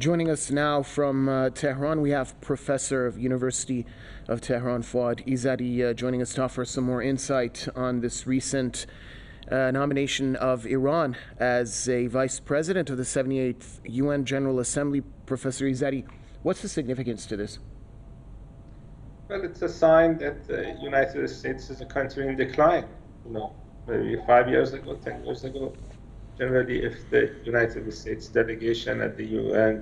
Joining us now from Tehran, we have Professor of University of Tehran, Fouad Izzadi, joining us to offer some more insight on this recent nomination of Iran as a vice president of the 78th UN General Assembly. Professor Izzadi, what's the significance to this? Well, it's a sign that the United States is a country in decline. Maybe 5 years ago, 10 years ago, generally, if the United States delegation at the UN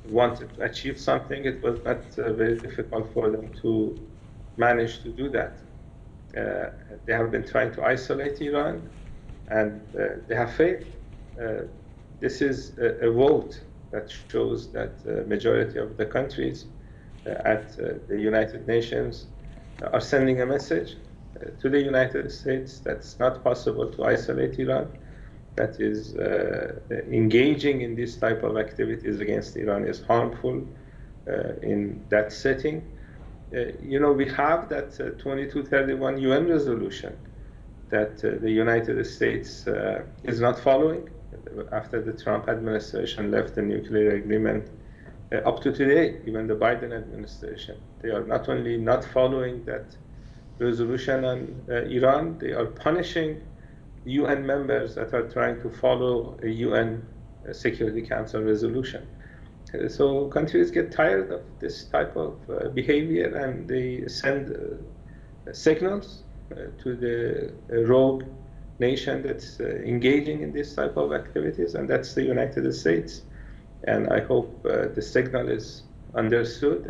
wanted to achieve something, it was not very difficult for them to manage to do that. They have been trying to isolate Iran, and they have failed. This is a vote that shows that the majority of the countries at the United Nations are sending a message to the United States that it's not possible to isolate Iran, that is engaging in this type of activities against Iran is harmful in that setting. We have that 2231 UN resolution that the United States is not following after the Trump administration left the nuclear agreement. Up to today, even the Biden administration, they are not only not following that resolution on Iran, they are punishing UN members that are trying to follow a UN Security Council resolution. So countries get tired of this type of behavior, and they send signals to the rogue nation that's engaging in this type of activities, and that's the United States. And I hope the signal is understood,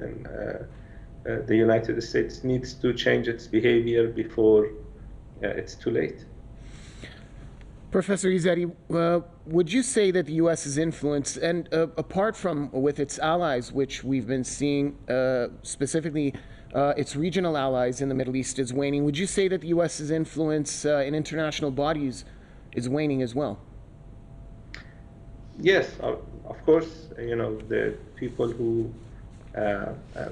and the United States needs to change its behavior before it's too late. Professor Izzadi, would you say that the U.S. is influenced, and apart from with its allies, which we've been seeing, specifically its regional allies in the Middle East, is waning, would you say that the U.S.'s influence in international bodies is waning as well? Yes, of course. The people who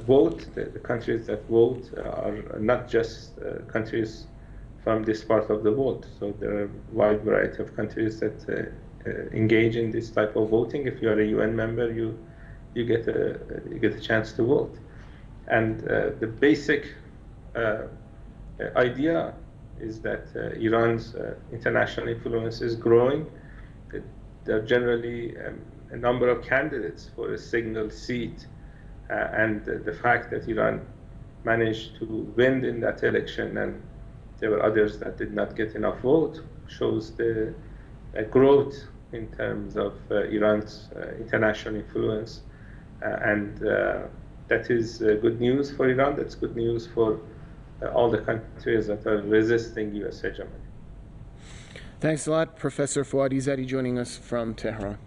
vote, the countries that vote, are not just countries from this part of the world. So there are a wide variety of countries that engage in this type of voting. If you are a UN member, you get a chance to vote. And the basic idea is that Iran's international influence is growing. There are generally a number of candidates for a single seat, and the fact that Iran managed to win in that election and there were others that did not get enough vote shows the growth in terms of Iran's international influence, and that is good news for Iran. That's good news for all the countries that are resisting U.S. hegemony. Thanks a lot, Professor Fouad Izzadi, joining us from Tehran.